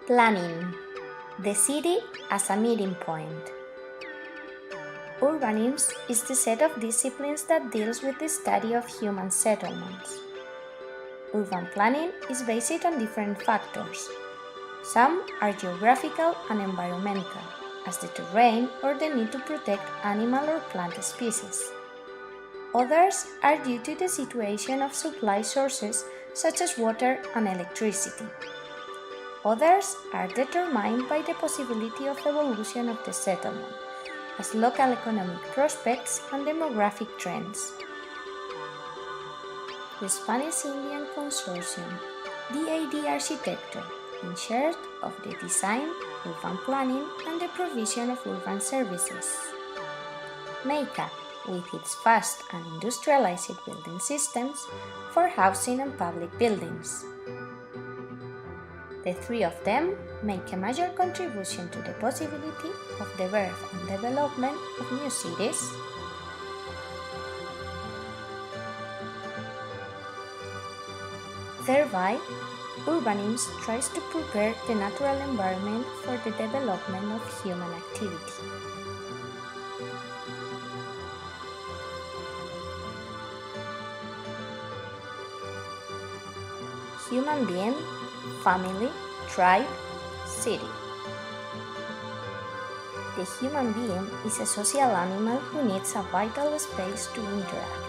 Planning. The city as a meeting point. Urbanism is the set of disciplines that deals with the study of human settlements. Urban planning is based on different factors. Some are geographical and environmental, as the terrain or the need to protect animal or plant species. Others are due to the situation of supply sources such as water and electricity. Others are determined by the possibility of evolution of the settlement, as local economic prospects and demographic trends. The Spanish Indian Consortium, DAD Arquitectura, in charge of the design, urban planning, and the provision of urban services. MEICA, with its fast and industrialized building systems for housing and public buildings. The three of them make a major contribution to the possibility of the birth and development of new cities. Thereby, urbanism tries to prepare the natural environment for the development of human activity. Human being, family, tribe, city. The human being is a social animal who needs a vital space to interact.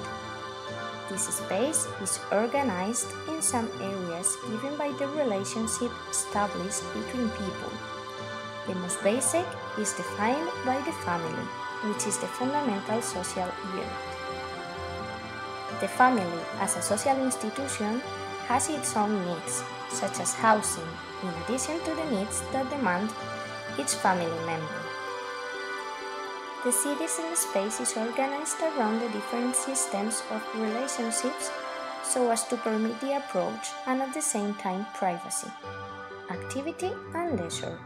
This space is organized in some areas given by the relationship established between people. The most basic is defined by the family, which is the fundamental social unit. The family, as a social institution, has its own needs, such as housing, in addition to the needs that demand each family member. The citizen space is organized around the different systems of relationships so as to permit the approach and at the same time privacy, activity and leisure.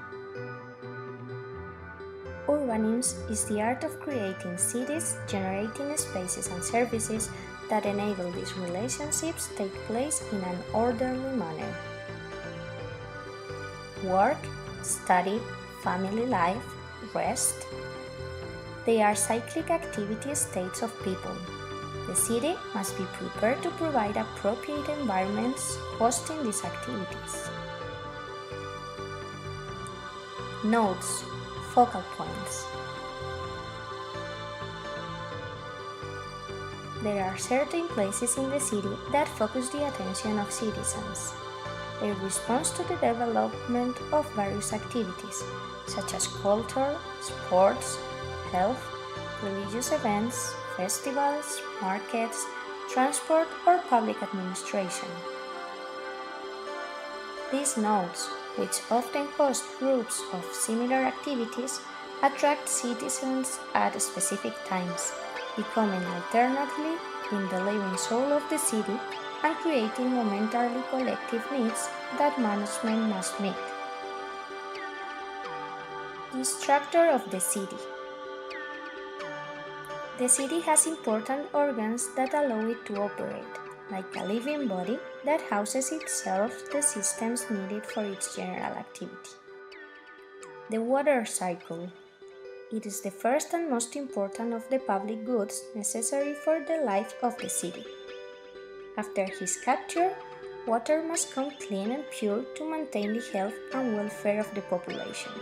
Urbanism is the art of creating cities, generating spaces and services that enable these relationships take place in an orderly manner. Work, study, family life, rest. They are cyclic activity states of people. The city must be prepared to provide appropriate environments hosting these activities. Nodes, focal points. There are certain places in the city that focus the attention of citizens. They respond to the development of various activities, such as culture, sports, health, religious events, festivals, markets, transport, or public administration. These nodes, which often host groups of similar activities, attract citizens at specific times, becoming alternately in the living soul of the city and creating momentarily collective needs that management must meet. The structure of the city. The city has important organs that allow it to operate, like a living body that houses itself the systems needed for its general activity. The water cycle. It is the first and most important of the public goods necessary for the life of the city. After his capture, water must come clean and pure to maintain the health and welfare of the population.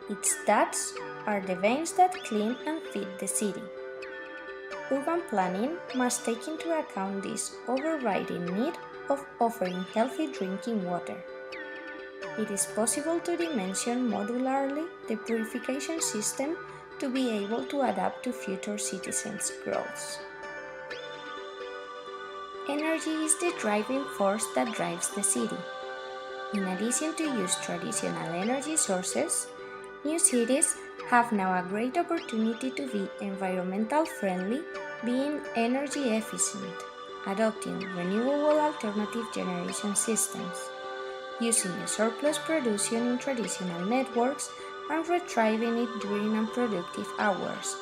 Its ducts are the veins that clean and feed the city. Urban planning must take into account this overriding need of offering healthy drinking water. It is possible to dimension modularly the purification system to be able to adapt to future citizens' growths. Energy is the driving force that drives the city. In addition to use traditional energy sources, new cities have now a great opportunity to be environmental friendly, being energy efficient, adopting renewable alternative generation systems, using the surplus production in traditional networks and retrieving it during unproductive hours,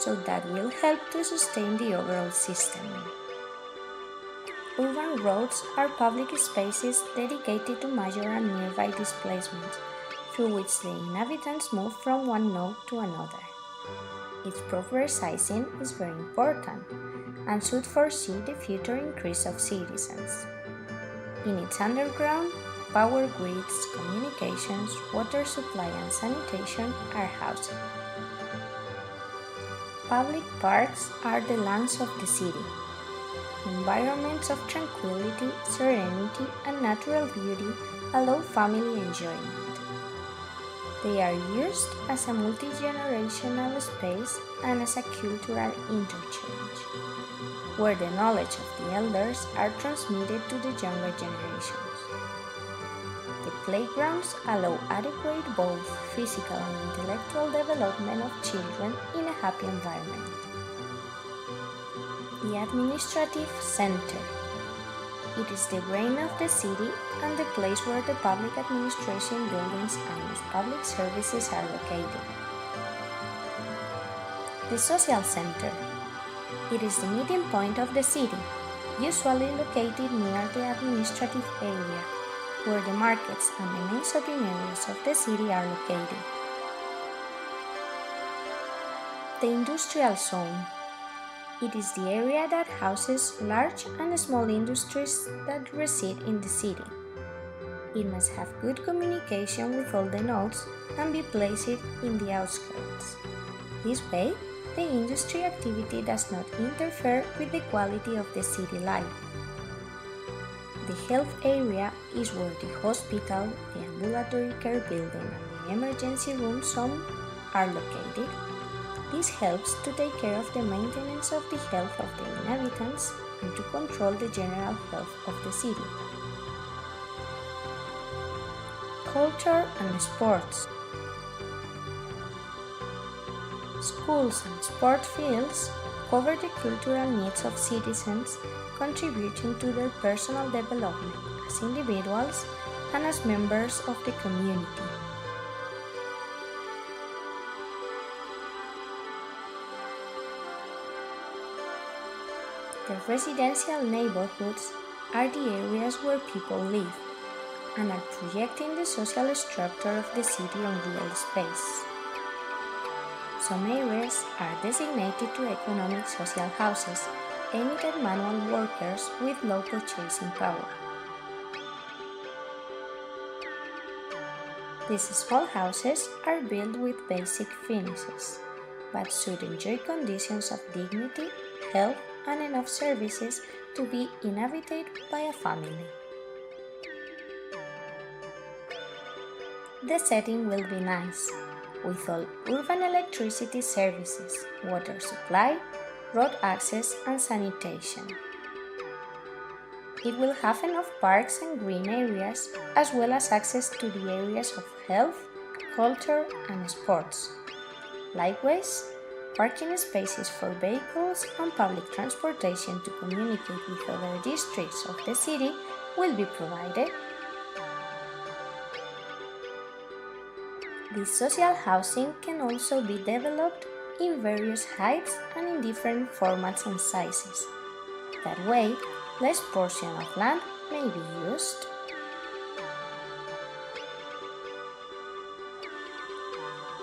so that will help to sustain the overall system. Urban roads are public spaces dedicated to major and nearby displacements, through which the inhabitants move from one node to another. Its proper sizing is very important and should foresee the future increase of citizens. In its underground, power grids, communications, water supply and sanitation are housed. Public parks are the lungs of the city. Environments of tranquility, serenity, and natural beauty allow family enjoyment. They are used as a multi-generational space and as a cultural interchange, where the knowledge of the elders are transmitted to the younger generations. The playgrounds allow adequate both physical and intellectual development of children in a happy environment. The administrative center. It is the brain of the city and the place where the public administration buildings and most public services are located. The social center. It is the meeting point of the city, usually located near the administrative area, where the markets and the main shopping areas of the city are located. The industrial zone. It is the area that houses large and small industries that reside in the city. It must have good communication with all the nodes and be placed in the outskirts. This way, the industry activity does not interfere with the quality of the city life. The health area is where the hospital, the ambulatory care building, and the emergency room zone are located. This helps to take care of the maintenance of the health of the inhabitants and to control the general health of the city. Culture and sports. Schools and sport fields cover the cultural needs of citizens, contributing to their personal development as individuals and as members of the community. The residential neighborhoods are the areas where people live and are projecting the social structure of the city on real space. Some areas are designated to economic social houses aimed at manual workers with low purchasing power. These small houses are built with basic finishes, but should enjoy conditions of dignity, health, and enough services to be inhabited by a family. The setting will be nice, with all urban electricity services, water supply, road access, and sanitation. It will have enough parks and green areas, as well as access to the areas of health, culture, and sports. Likewise, parking spaces for vehicles and public transportation to communicate with other districts of the city will be provided. This social housing can also be developed in various heights and in different formats and sizes. That way, less portion of land may be used.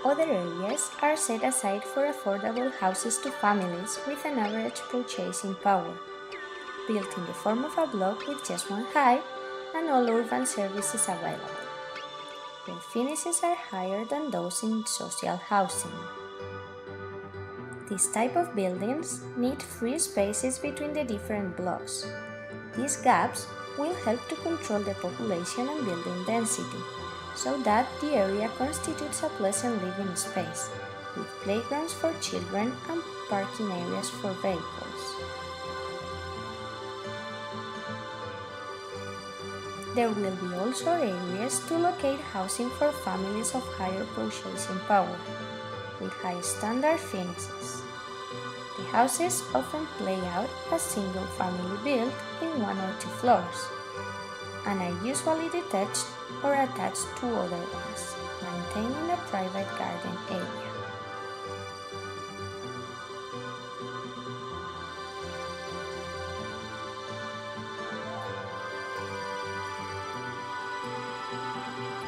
Other areas are set aside for affordable houses to families with an average purchasing power, built in the form of a block with just one height and all urban services available. Their finishes are higher than those in social housing. This type of buildings need free spaces between the different blocks. These gaps will help to control the population and building density, so that the area constitutes a pleasant living space, with playgrounds for children and parking areas for vehicles. There will be also areas to locate housing for families of higher purchasing power, with high standard finishes. The houses often play out as single family built in 1 or 2 floors, and are usually detached or attached to other ones, maintaining a private garden area.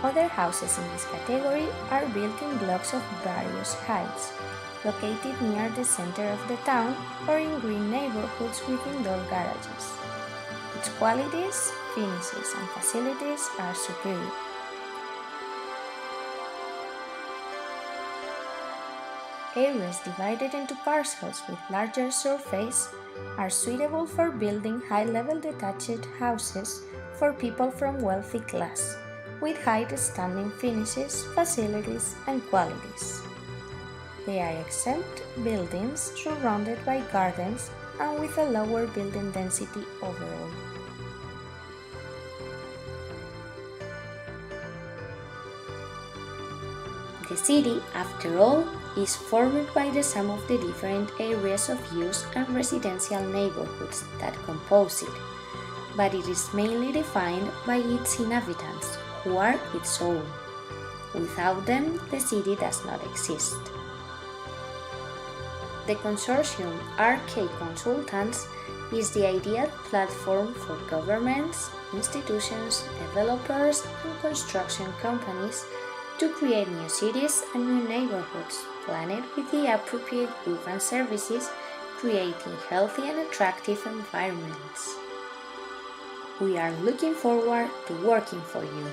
Other houses in this category are built in blocks of various heights, located near the center of the town or in green neighborhoods with indoor garages. Its qualities, finishes, and facilities are superior. Areas divided into parcels with larger surface are suitable for building high-level detached houses for people from wealthy class, with high standing finishes, facilities, and qualities. They are exempt buildings surrounded by gardens and with a lower building density overall. The city, after all, is formed by the sum of the different areas of use and residential neighborhoods that compose it, but it is mainly defined by its inhabitants, who are its soul. Without them, the city does not exist. The consortium RK Consultants is the ideal platform for governments, institutions, developers, and construction companies to create new cities and new neighborhoods, planned with the appropriate goods and services, creating healthy and attractive environments. We are looking forward to working for you.